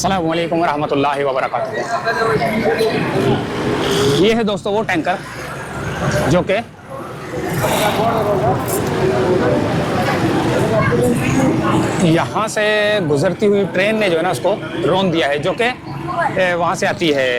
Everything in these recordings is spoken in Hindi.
अस्सलामु अलैकुम वरहमतुल्लाहि वबरकातुहू। ये है दोस्तों वो टैंकर जो कि यहाँ से गुजरती हुई ट्रेन ने जो है ना उसको रौंद दिया है, जो कि वहाँ से आती है।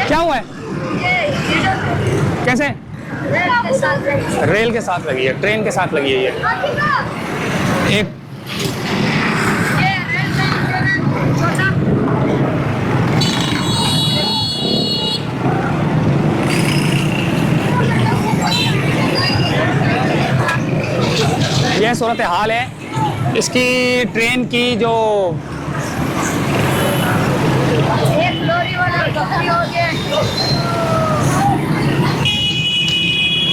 क्या हुआ है? कैसे? रेल के साथ लगी है, ट्रेन के साथ लगी है ये एक। यह सूरत हाल है इसकी ट्रेन की। जो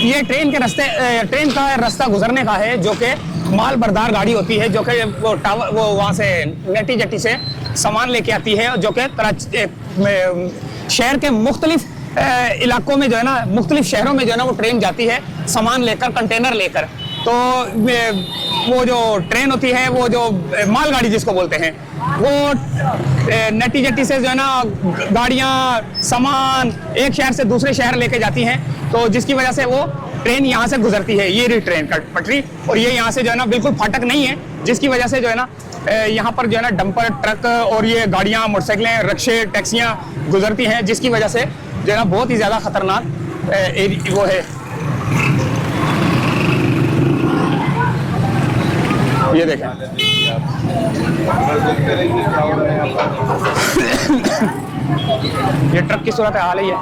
ये ट्रेन के रास्ते, ट्रेन का रास्ता गुजरने का है, जो कि माल बरदार गाड़ी होती है, जो कि वो टावर वो वहाँ से नेटी जट्टी से सामान लेके आती है, जो कि शहर के मुख्तलिफ इलाकों में जो है ना, मुख्तलिफ शहरों में जो है ना वो ट्रेन जाती है सामान लेकर, कंटेनर लेकर। तो वो जो ट्रेन होती है, वो जो मालगाड़ी जिसको बोलते हैं, वो नेटी जट्टी से जो है ना गाड़ियाँ सामान एक शहर से दूसरे शहर लेके जाती हैं। तो जिसकी वजह से वो ट्रेन यहाँ से गुजरती है, ये रही ट्रेन का पटरी, और ये यहाँ से जो है ना बिल्कुल फाटक नहीं है, जिसकी वजह से जो है ना यहाँ पर जो है ना डंपर, ट्रक और ये गाड़ियाँ, मोटरसाइकिलें, रिक्शे, टैक्सियाँ गुजरती हैं, जिसकी वजह से जो है ना बहुत ही ज़्यादा खतरनाक वो है। ये देखें ये ट्रक की सूरत हाल है। ये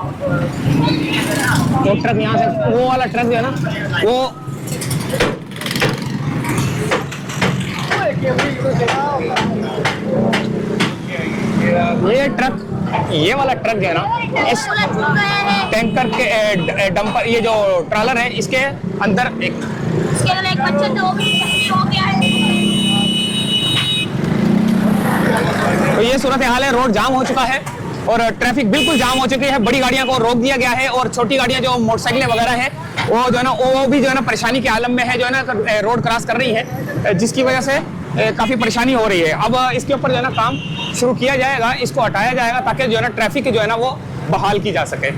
वो ट्रक यहाँ से, वो वाला ट्रक जो है ना वो ये ट्रक, ये वाला ट्रक जो है ना इस टैंकर के डंपर, ये जो ट्रॉलर है, इसके अंदर एक बच्चा तो ये सूरत हाल है। रोड जाम हो चुका है और ट्रैफिक बिल्कुल जाम हो चुकी है। बड़ी गाड़ियों को रोक दिया गया है और छोटी गाड़ियां जो मोटरसाइकिलें वगैरह है वो जो है ना वो भी जो है ना परेशानी के आलम में है, जो है ना रोड क्रॉस कर रही है, जिसकी वजह से काफ़ी परेशानी हो रही है। अब इसके ऊपर जो है ना काम शुरू किया जाएगा, इसको हटाया जाएगा ताकि जो है ना ट्रैफिक जो है ना वो बहाल की जा सके।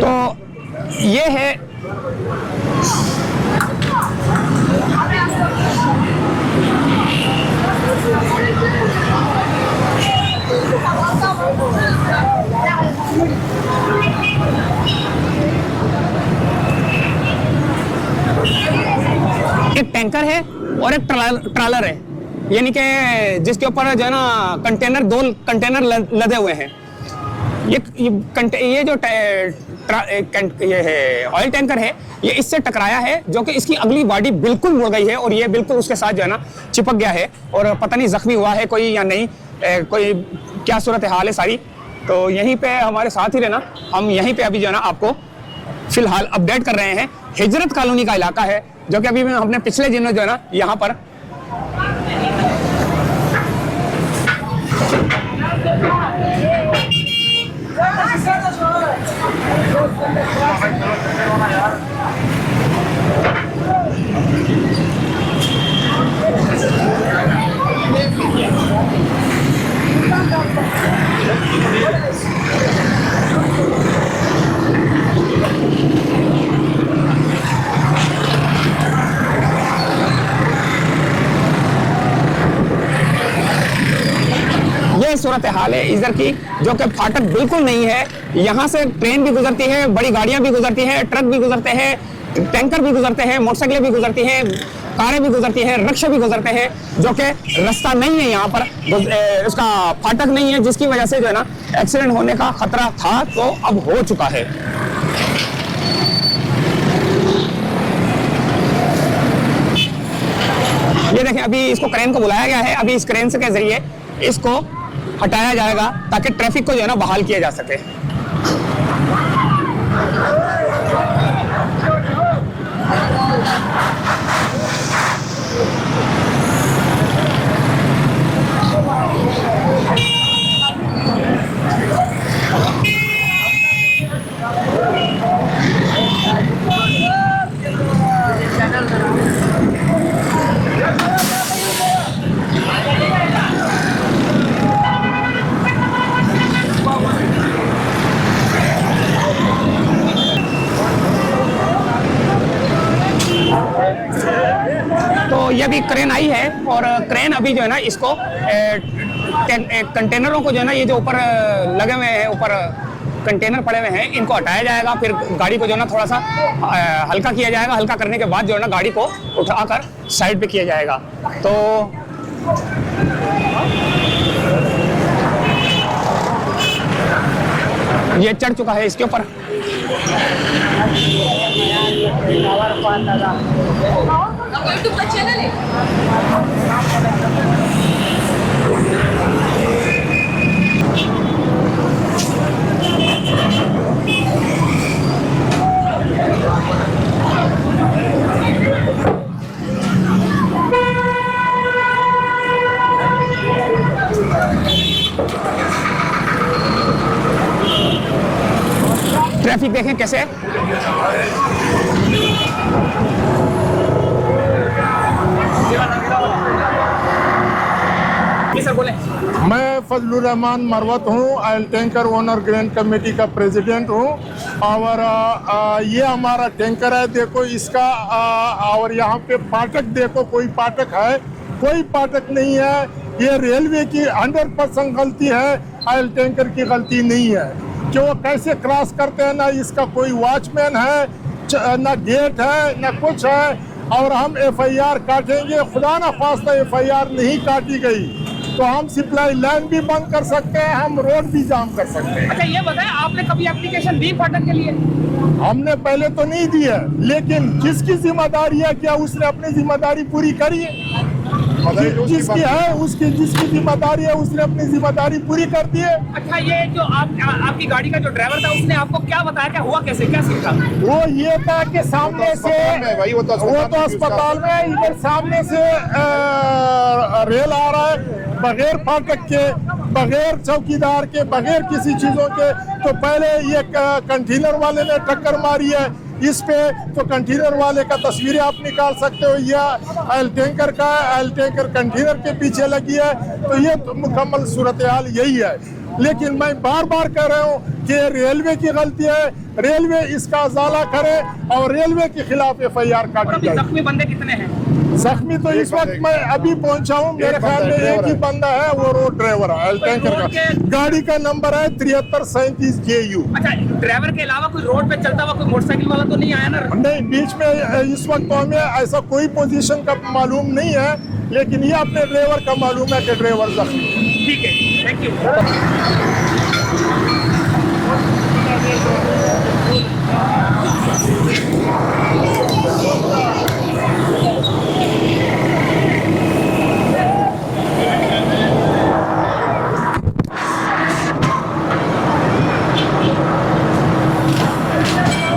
तो ये है एक टैंकर है और एक ट्रॉलर है, यानी कि जिसके ऊपर जो है ना कंटेनर, दो कंटेनर लदे हुए हैं। ये जो ये है ऑयल टैंकर है, ये इससे टकराया है, जो कि इसकी अगली बॉडी बिल्कुल मुड़ गई है और ये बिल्कुल उसके साथ जो है ना चिपक गया है, और पता नहीं जख्मी हुआ है कोई या नहीं, कोई क्या सूरत हाल है सारी। तो यहीं पे हमारे साथ ही रहना, हम यहीं पे अभी जो है ना आपको फिलहाल अपडेट कर रहे हैं। हिजरत कॉलोनी का इलाका है, जो कि अभी हमने पिछले दिनों जो है ना यहाँ पर ये सूरत हाल है इधर की, जो कि फाटक बिल्कुल नहीं है। यहाँ से ट्रेन भी गुजरती है, बड़ी गाड़ियाँ भी गुजरती हैं, ट्रक भी गुजरते हैं, टैंकर भी गुजरते हैं, मोटरसाइकिलें भी गुजरती हैं, कारें भी गुजरती हैं, रिक्शे भी गुजरते हैं, जो कि रास्ता नहीं है यहाँ पर, उसका फाटक नहीं है, जिसकी वजह से जो है ना एक्सीडेंट होने का खतरा था, तो अब हो चुका है। ये देखें, अभी इसको क्रेन को बुलाया गया है। अभी इस क्रेन से के जरिए इसको हटाया जाएगा ताकि ट्रैफिक को जो है ना बहाल किया जा सके। तो ये भी क्रेन आई है और क्रेन अभी जो है ना इसको कंटेनरों को जो है ना, ये जो ऊपर लगे हुए हैं, ऊपर कंटेनर पड़े हुए हैं, इनको हटाया जाएगा। फिर गाड़ी को जो है ना थोड़ा सा हल्का किया जाएगा। हल्का करने के बाद जो है ना गाड़ी को उठाकर साइड पे किया जाएगा। तो ये चढ़ चुका है इसके ऊपर। यूट्यूब का चैनल है। ट्रैफिक देखें कैसे है। सर बोले। मैं फजलुर रहमान मरवत हूँ, oil tanker owner grand committee का प्रेसिडेंट हूँ। और ये हमारा टैंकर है, देखो इसका। और यहाँ पे फाटक देखो, कोई फाटक है? कोई फाटक नहीं है। ये रेलवे की 100% गलती है, ऑयल टैंकर की गलती नहीं है। कि वो कैसे क्रॉस करते हैं, ना इसका कोई वॉचमैन है, ना गेट है, ना कुछ है। और हम FIR काटेंगे, खुदा ना खास्ता FIR नहीं काटी गई तो हम सप्लाई लाइन भी बंद कर सकते हैं, हम रोड भी जाम कर सकते हैं। अच्छा ये बताएं, आपने कभी एप्लीकेशन दी फाटक के लिए? हमने पहले तो नहीं दी है, लेकिन जिसकी जिम्मेदारी है, क्या उसने अपनी जिम्मेदारी पूरी करी है? जिसकी है उसकी जिसकी जिम्मेदारी है उसने अपनी जिम्मेदारी पूरी कर दी है। अच्छा, ये जो आपकी गाड़ी का जो ड्राइवर था उसने आपको क्या बताया, क्या हुआ, कैसे क्या सीखा? वो ये था कि सामने से वो तो अस्पताल में इधर सामने से रेल आ रहा है, बगैर फाटक के, बगैर चौकीदार के, बगैर किसी चीजों के। तो पहले ये कंटेनर वाले ने टक्कर मारी है इस पे। तो कंटेनर वाले का तस्वीरें आप निकाल सकते हो, या ऑयल टैंकर का, ऑयल टैंकर कंटेनर के पीछे लगी है। तो ये तो मुकम्मल सूरत हाल यही है। लेकिन मैं बार बार कह रहा हूँ कि रेलवे की गलती है, रेलवे इसका अजाला करे और रेलवे के खिलाफ FIR काटी जाए। जख्मी बंदे कितने हैं? जख्मी तो इस वक्त मैं अभी पहुंचा हूँ, मेरे ख्याल में एक ही बंदा है, वो रोड ड्राइवर है ऑयल टैंकर का। गाड़ी का नंबर है 7337 JU। अच्छा, ड्राइवर के अलावा कोई रोड पे चलता हुआ कोई मोटरसाइकिल वाला तो नहीं आया ना? नहीं, बीच में इस वक्त तो हमें ऐसा कोई पोजीशन का मालूम नहीं है, लेकिन ये अपने ड्राइवर का मालूम है कि ड्राइवर जख्मी है। ठीक है, थैंक यू।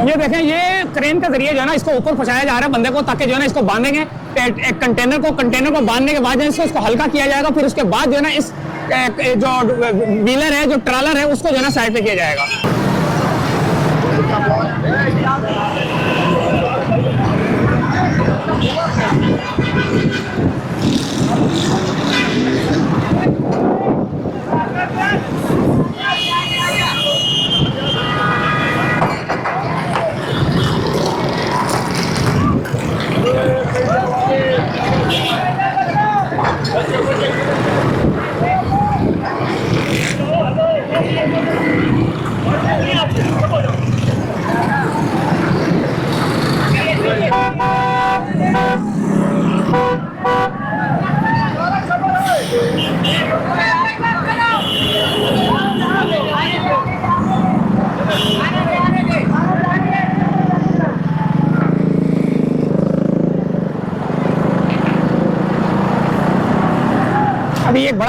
ये देखें, ये क्रेन के जरिए जो है ना इसको ऊपर पहुंचाया जा रहा है बंदे को, ताकि जो है ना इसको बांधेंगे एक कंटेनर को बांधने के बाद इसको हल्का किया जाएगा। फिर उसके बाद जो है ना इस जो व्हीलर है, जो ट्रॉलर है, उसको जो है ना साइड पे किया जाएगा।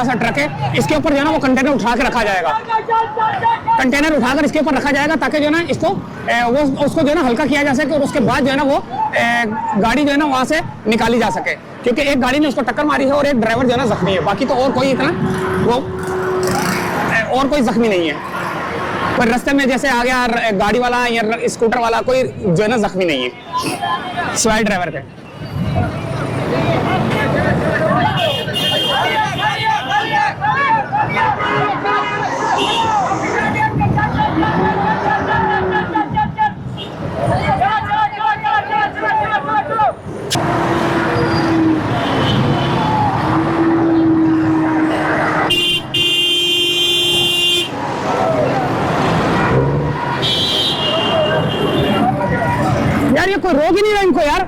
सा ट्रक है, इसके ऊपर जो है ना वो कंटेनर उठा के रखा जाएगा, कंटेनर उठाकर इसके ऊपर रखा जाएगा ताकि जो है ना इसको वो उसको जो है ना हल्का किया जा सके और उसके बाद जो है ना वो गाड़ी जो है ना वहाँ से निकाली जा सके, क्योंकि एक गाड़ी ने उसको टक्कर मारी है और एक ड्राइवर जो है ना जख्मी है, बाकी तो और कोई इतना वो और कोई जख्मी नहीं है। कोई रास्ते में जैसे आ गया गाड़ी वाला या स्कूटर वाला, कोई जो है ना जख्मी नहीं है सिवाय ड्राइवर के। यार ये कोई रोक ही नहीं रहा इनको यार।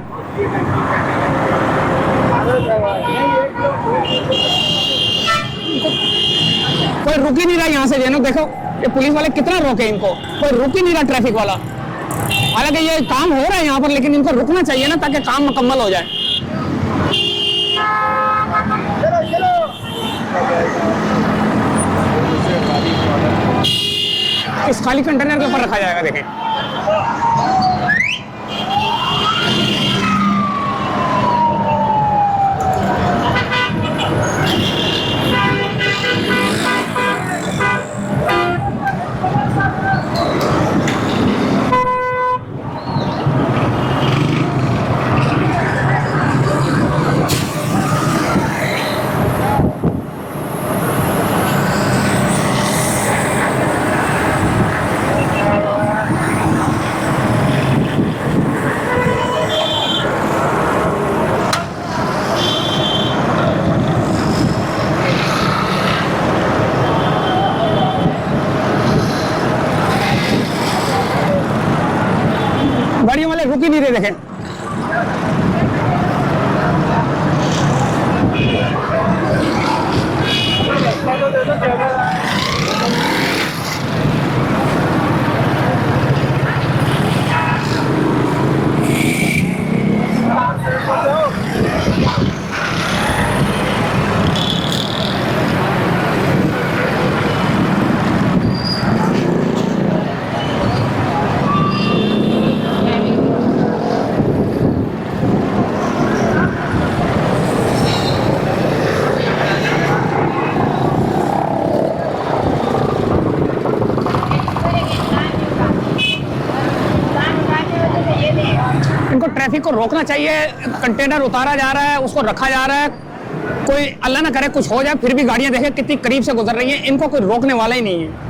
कोई रुक ही नहीं रहा यहाँ से, जो है ना देखो ये पुलिस वाले कितना रोके इनको, कोई रुक ही नहीं रहा ट्रैफिक वाला। हालांकि ये काम हो रहा है यहाँ पर, लेकिन इनको रुकना चाहिए ना ताकि काम मुकम्मल हो जाए। इस खाली कंटेनर के ऊपर रखा जाएगा, देखें। गाड़ियों वाले रुक ही नहीं रहे, देखें। इनको ट्रैफिक को रोकना चाहिए। कंटेनर उतारा जा रहा है, उसको रखा जा रहा है, कोई अल्लाह ना करे कुछ हो जाए, फिर भी गाड़ियां देखें कितनी करीब से गुजर रही हैं, इनको कोई रोकने वाला ही नहीं है।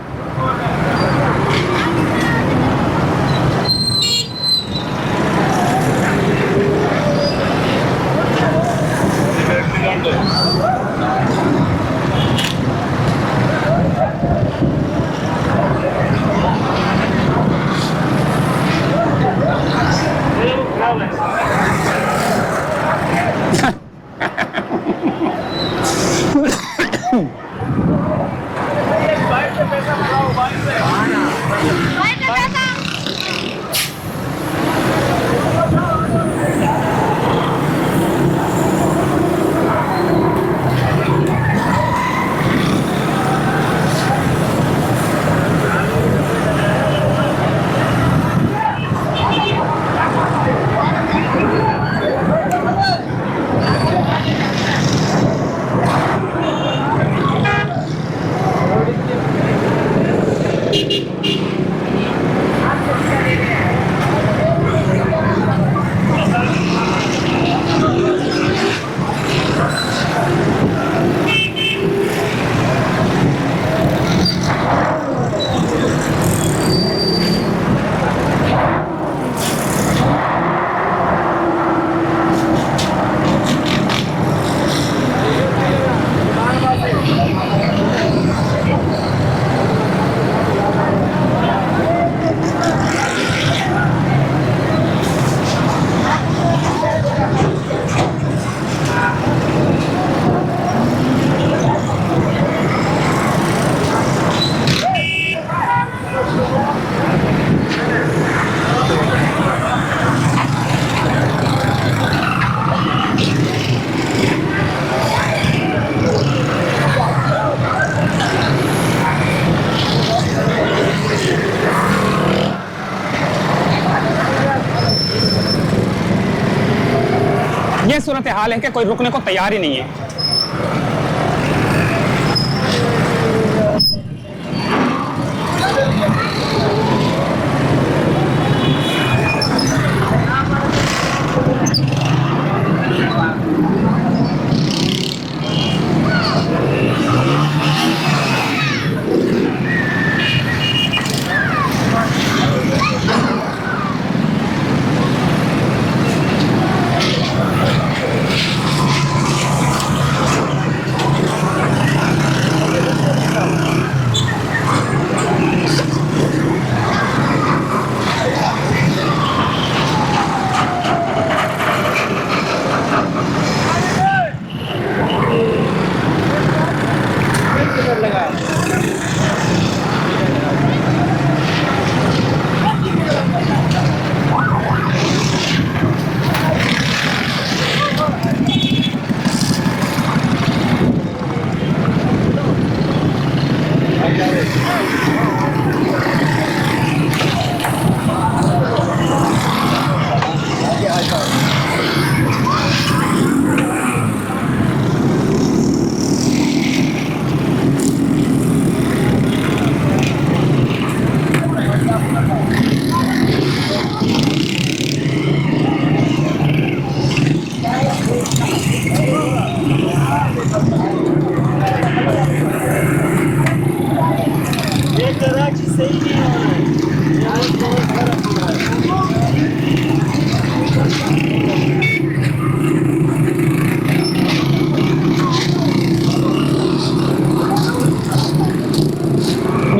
हाल है कि कोई रुकने को तैयार ही नहीं है।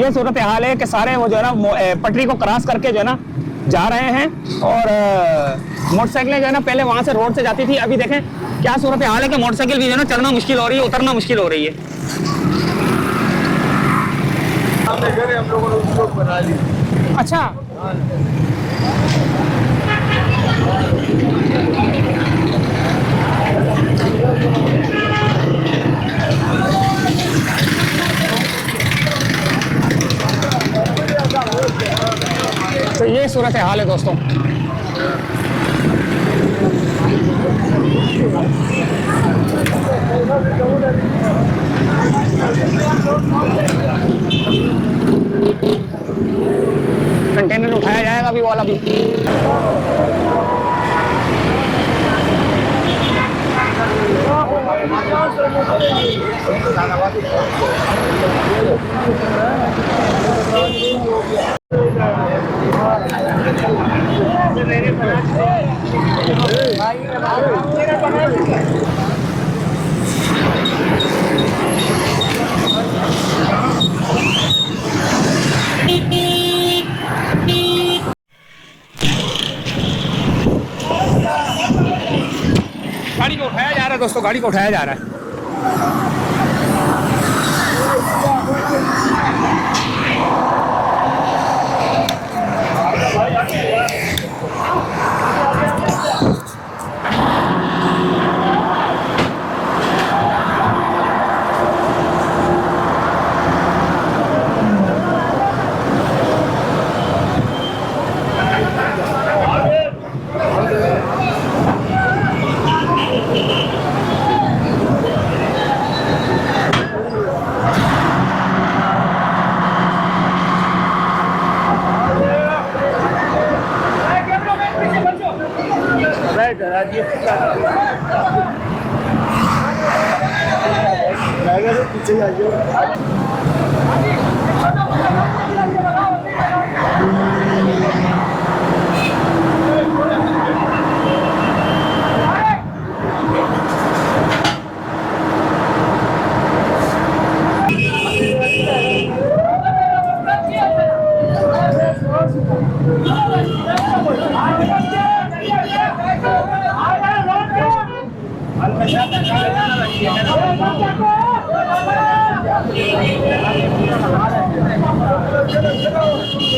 ये सूरत हाल है कि सारे वो जो है ना पटरी को क्रॉस करके जो है ना जा रहे हैं और मोटरसाइकिलें जो है ना पहले वहां से रोड से जाती थी, अभी देखें क्या सूरत हाल है कि मोटरसाइकिल भी जो है ना चढ़ना मुश्किल हो रही है, उतरना मुश्किल हो रही है। हम लोगों ने उसको बना ली। अच्छा, तो ये सूरत हाल है दोस्तों। कंटेनर उठाया जाएगा अभी वाला भी। गाड़ी को उठाया जा रहा है दोस्तों, गाड़ी को उठाया जा रहा है।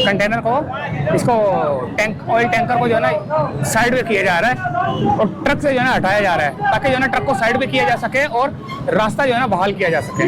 कंटेनर को इसको ऑयल टैंकर को जो है ना साइड में किया जा रहा है और ट्रक से जो है ना हटाया जा रहा है ताकि जो है ना ट्रक को साइड में किया जा सके और रास्ता जो है ना बहाल किया जा सके।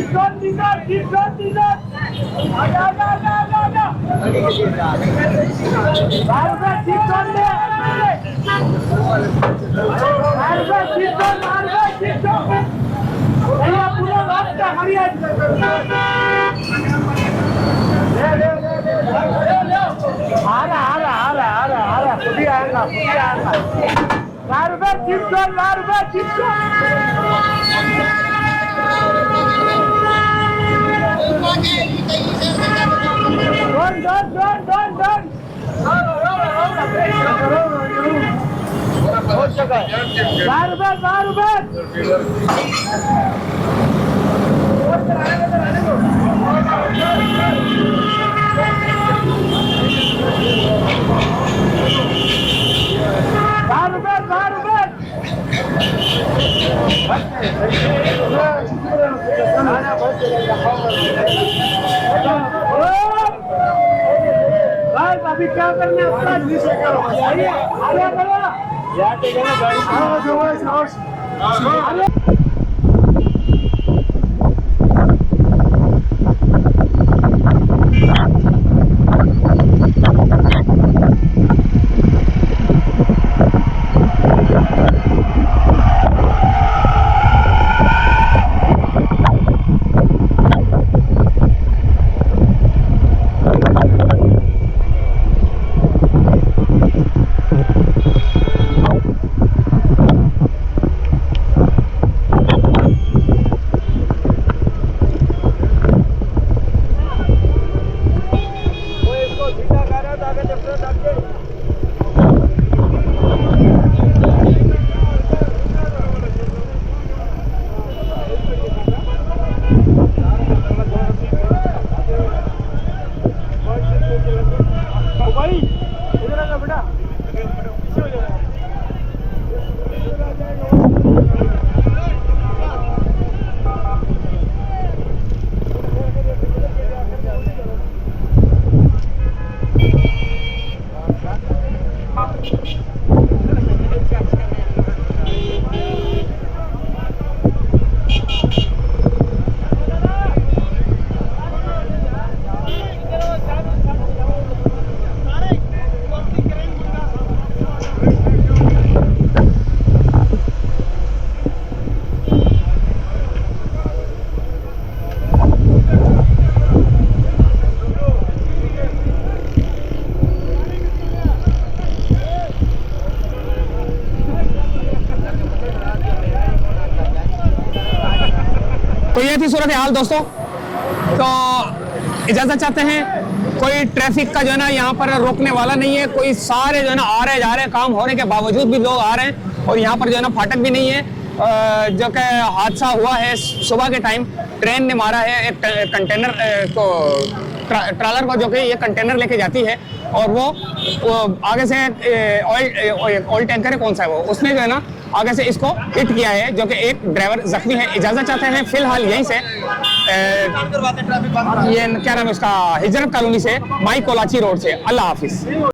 अभी क्या करना है आगे करो यार ठीक है ना गाड़ी तो ये थी सूरत हाल दोस्तों। तो इजाजत चाहते हैं, कोई ट्रैफिक का जो है ना यहाँ पर रोकने वाला नहीं है, कोई सारे जो है ना आ रहे जा रहे, काम होने के बावजूद भी लोग आ रहे हैं और यहाँ पर जो है ना फाटक भी नहीं है। जो कि हादसा हुआ है सुबह के टाइम, ट्रेन ने मारा है एक कंटेनर को, ट्रालर को, जो कि ये कंटेनर लेके जाती है और वो आगे से ऑयल टैंकर है, कौन सा है वो, उसने जो है ना आगे से इसको हिट किया है, जो कि एक ड्राइवर जख्मी है। इजाजत चाहते हैं फिलहाल यहीं से ये क्या नाम है उसका, हिजरत कॉलोनी से, माई कोलाची रोड से। अल्लाह हाफिज।